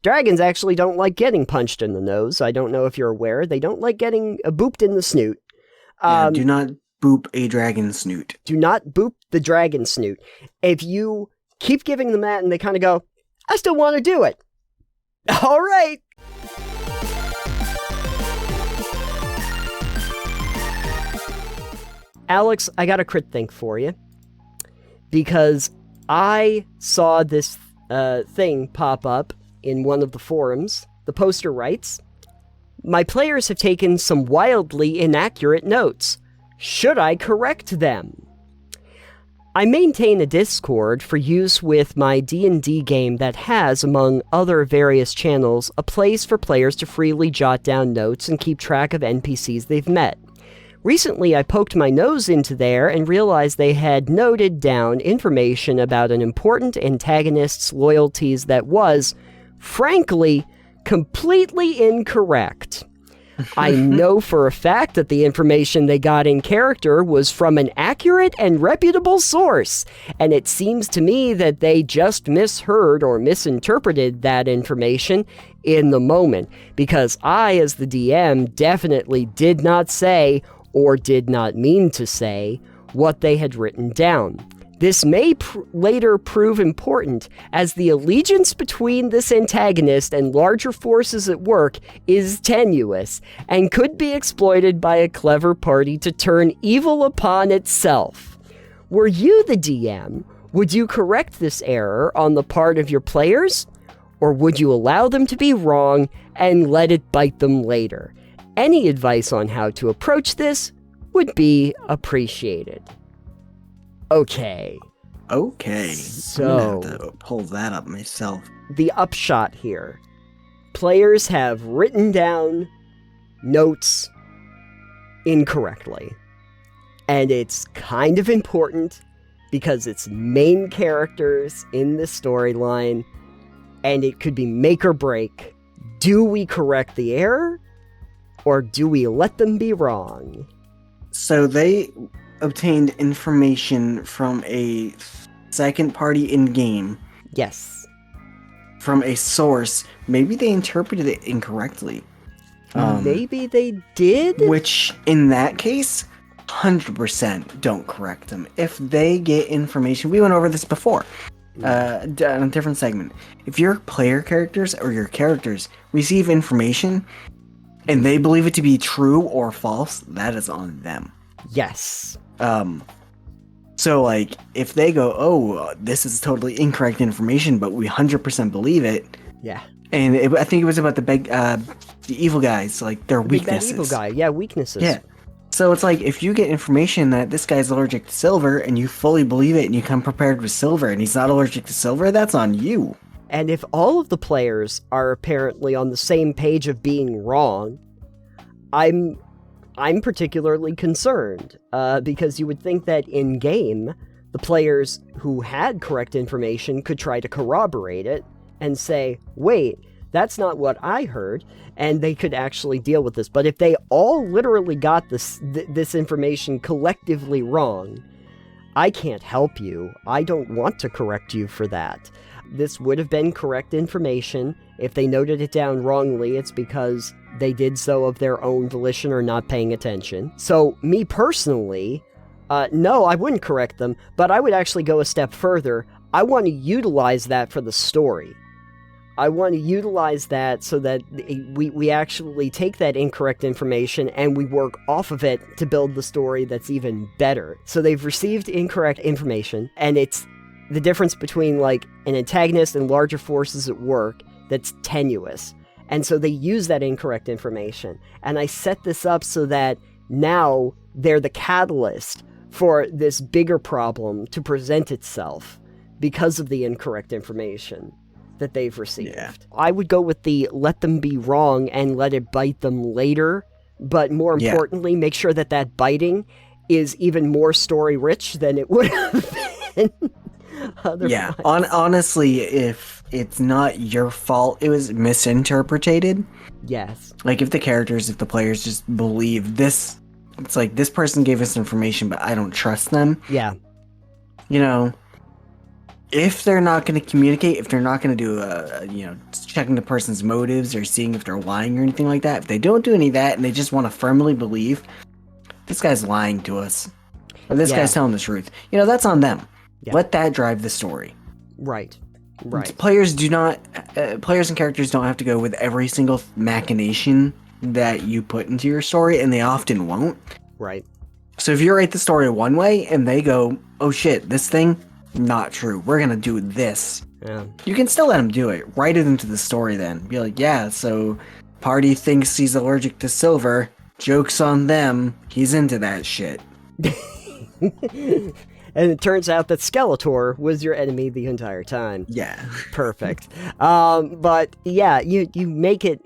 Dragons actually don't like getting punched in the nose. I don't know if you're aware. They don't like getting booped in the snoot. Do not boop a dragon snoot. Do not boop the dragon snoot. If you keep giving them that and they kind of go, I still want to do it. All right. Alex, I got a crit think for you. Because I saw this thing pop up in one of the forums. The poster writes, my players have taken some wildly inaccurate notes. Should I correct them? I maintain a Discord for use with my D&D game that has, among other various channels, a place for players to freely jot down notes and keep track of NPCs they've met. Recently, I poked my nose into there and realized they had noted down information about an important antagonist's loyalties that was, frankly, completely incorrect. I know for a fact that the information they got in character was from an accurate and reputable source, and it seems to me that they just misheard or misinterpreted that information in the moment, because I, as the DM, definitely did not say, or did not mean to say, what they had written down. This may later prove important, as the allegiance between this antagonist and larger forces at work is tenuous, and could be exploited by a clever party to turn evil upon itself. Were you the DM, would you correct this error on the part of your players? Or would you allow them to be wrong and let it bite them later? Any advice on how to approach this would be appreciated. Okay. So, I'm gonna have to pull that up myself. The upshot here. Players have written down notes incorrectly. And it's kind of important because it's main characters in the storyline, and it could be make or break. Do we correct the error? Or do we let them be wrong? So they obtained information from a second party in-game. Yes. From a source. Maybe they interpreted it incorrectly. Maybe they did? Which, in that case, 100% don't correct them. If they get information... We went over this before. On a different segment. If your player characters or your characters receive information and they believe it to be true or false, that is on them. Yes. So, like, if they go, oh, this is totally incorrect information, but we 100% believe it. Yeah. And I think it was about the evil guys, like, their weaknesses. Big bad evil guy, yeah, weaknesses. Yeah. So it's like, if you get information that this guy's allergic to silver, and you fully believe it, and you come prepared with silver, and he's not allergic to silver, that's on you. And if all of the players are apparently on the same page of being wrong, I'm particularly concerned, because you would think that in-game, the players who had correct information could try to corroborate it and say, wait, that's not what I heard, and they could actually deal with this. But if they all literally got this information collectively wrong, I can't help you. I don't want to correct you for that. This would have been correct information. If they noted it down wrongly, it's because they did so of their own volition or not paying attention. So, me personally, no, I wouldn't correct them, but I would actually go a step further. I want to utilize that for the story. I want to utilize that so that we actually take that incorrect information and we work off of it to build the story that's even better. So they've received incorrect information, and it's the difference between, like, an antagonist and larger forces at work that's tenuous. And so they use that incorrect information. And I set this up so that now they're the catalyst for this bigger problem to present itself because of the incorrect information that they've received. Yeah. I would go with the let them be wrong and let it bite them later, but more importantly, make sure that that biting is even more story rich than it would have been otherwise. Yeah, honestly, if it's not your fault, it was misinterpreted. Yes. Like, if the players just believe this, it's like, this person gave us information, but I don't trust them. Yeah. You know, if they're not going to communicate, if they're not going to do checking the person's motives or seeing if they're lying or anything like that, if they don't do any of that and they just want to firmly believe this guy's lying to us or this guy's telling the truth, that's on them. Yeah. Let that drive the story. Right. Players and characters don't have to go with every single machination that you put into your story, and they often won't. Right. So if you write the story one way and they go, oh shit, this thing, not true, we're gonna do this. Yeah. You can still let them do it. Write it into the story then. Be like, yeah, so party thinks he's allergic to silver. Joke's on them. He's into that shit. And it turns out that Skeletor was your enemy the entire time. Yeah. Perfect. But yeah, you make it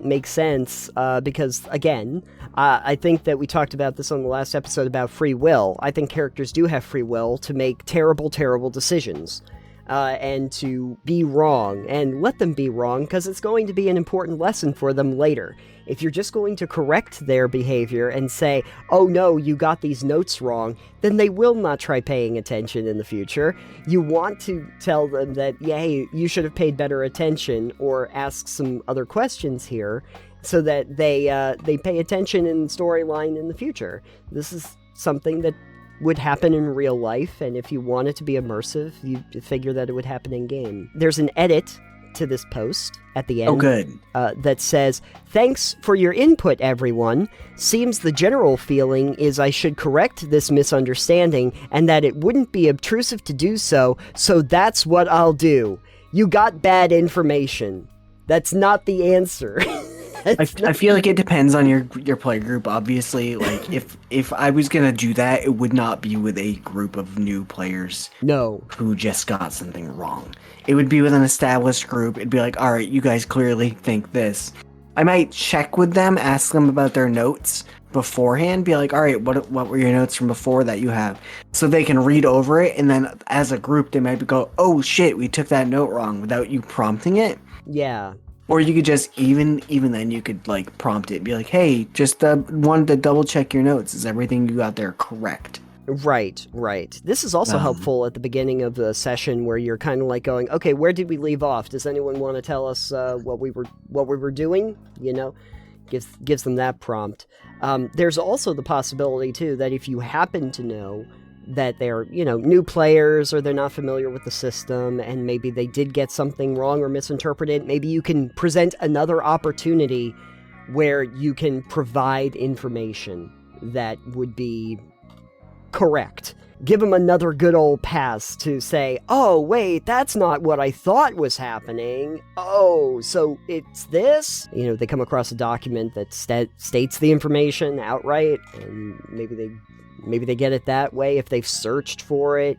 make sense because, again, I think that we talked about this on the last episode about free will. I think characters do have free will to make terrible, terrible decisions and to be wrong, and let them be wrong because it's going to be an important lesson for them later. If you're just going to correct their behavior and say, oh no, you got these notes wrong, then they will not try paying attention in the future. You want to tell them that, yeah, hey, you should have paid better attention or ask some other questions here so that they pay attention in the storyline in the future. This is something that would happen in real life, and if you want it to be immersive, you figure that it would happen in game. There's an edit to this post at the end. Oh, good. That says, thanks for your input, everyone. Seems the general feeling is I should correct this misunderstanding and that it wouldn't be obtrusive to do so, so that's what I'll do. You got bad information. That's not the answer. I feel like it depends on your player group, obviously. Like, if I was gonna do that, it would not be with a group of new players. No. Who just got something wrong. It would be with an established group. It'd be like, alright, you guys clearly think this. I might check with them, ask them about their notes beforehand, be like, alright, what were your notes from before that you have? So they can read over it, and then as a group, they might go, oh shit, we took that note wrong, without you prompting it. Yeah. Or you could just, even then, you could, like, prompt it and be like, hey, just wanted to double check your notes. Is everything you got there correct? Right. This is also helpful at the beginning of the session where you're kind of like going, okay, where did we leave off? Does anyone want to tell us what we were doing? Gives them that prompt. There's also the possibility, too, that if you happen to know that they're, new players or they're not familiar with the system and maybe they did get something wrong or misinterpreted, maybe you can present another opportunity where you can provide information that would be correct. Give them another good old pass to say, oh, wait, that's not what I thought was happening. Oh, so it's this? They come across a document that states the information outright, and maybe they get it that way if they've searched for it,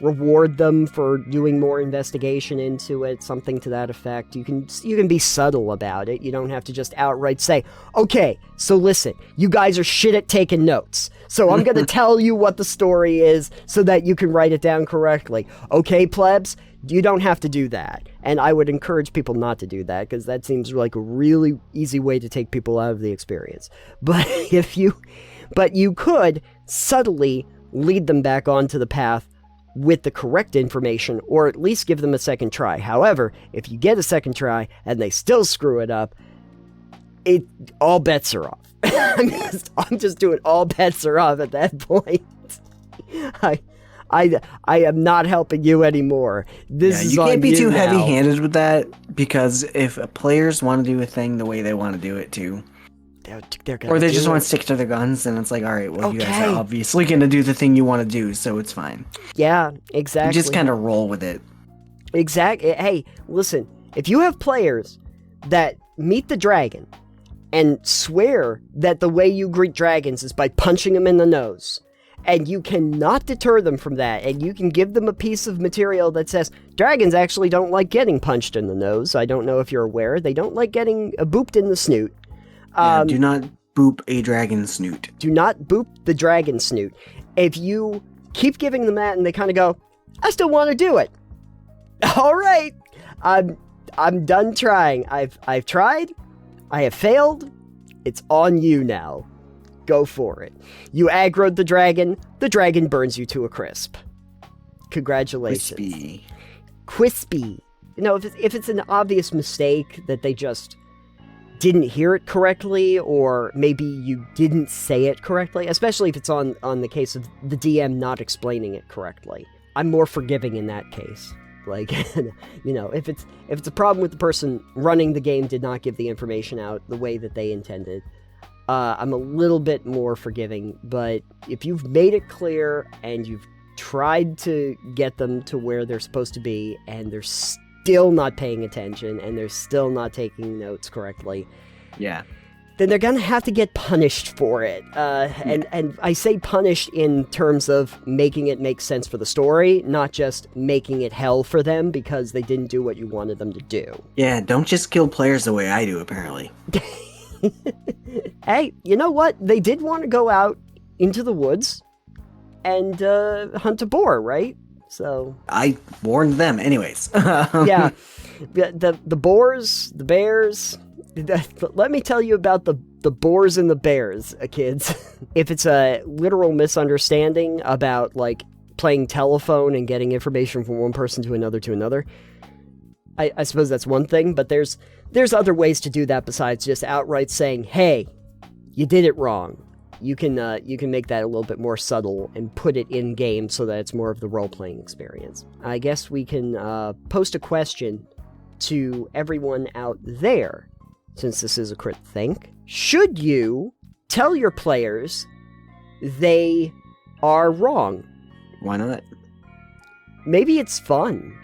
reward them for doing more investigation into it, something to that effect. You can be subtle about it. You don't have to just outright say, okay, so listen, you guys are shit at taking notes, so I'm going to tell you what the story is so that you can write it down correctly. Okay, plebs? You don't have to do that. And I would encourage people not to do that, because that seems like a really easy way to take people out of the experience. But you could subtly lead them back onto the path with the correct information, or at least give them a second try. However, if you get a second try and they still screw it up, all bets are off. I'm just doing all bets are off at that point. I am not helping you anymore. You can't be too heavy-handed with that, because if players want to do a thing the way they want to do it too, or they just want to stick to their guns, and it's like, all right, well, you guys are obviously going to do the thing you want to do, so it's fine. Yeah, exactly. You just kind of roll with it. Exactly. Hey, listen, if you have players that meet the dragon and swear that the way you greet dragons is by punching them in the nose, and you cannot deter them from that, and you can give them a piece of material that says, dragons actually don't like getting punched in the nose. I don't know if you're aware. They don't like getting booped in the snoot. Do not boop a dragon snoot. Do not boop the dragon snoot. If you keep giving them that and they kind of go, I still want to do it. All right, I'm done trying. I've tried. I have failed. It's on you now. Go for it. You aggroed the dragon burns you to a crisp. Congratulations. Wispy. Quispy. If it's an obvious mistake that they just didn't hear it correctly, or maybe you didn't say it correctly, especially if it's on the case of the DM not explaining it correctly, I'm more forgiving in that case. Like, if it's a problem with the person running the game did not give the information out the way that they intended, I'm a little bit more forgiving. But if you've made it clear and you've tried to get them to where they're supposed to be, and they're still not paying attention, and they're still not taking notes correctly, yeah, then they're gonna have to get punished for it. And I say punished in terms of making it make sense for the story, not just making it hell for them because they didn't do what you wanted them to do. Yeah, don't just kill players the way I do, apparently. Hey, you know what? They did want to go out into the woods and hunt a boar, right? So I warned them anyways. yeah, the boars, the bears. Let me tell you about the boars and the bears, kids. If it's a literal misunderstanding about, like, playing telephone and getting information from one person to another, I suppose that's one thing, but there's other ways to do that besides just outright saying, hey, you did it wrong. You can make that a little bit more subtle and put it in game so that it's more of the role-playing experience. I guess we can post a question to everyone out there, since this is a crit think. Should you tell your players they are wrong? Why not? Maybe it's fun.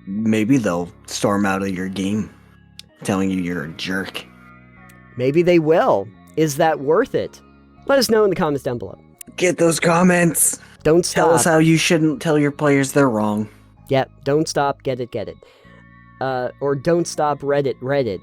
Maybe they'll storm out of your game, telling you you're a jerk. Maybe they will. Is that worth it? Let us know in the comments down below. Get those comments. Don't stop. Tell us how you shouldn't tell your players they're wrong. Yep, don't stop, get it. Or don't stop Reddit.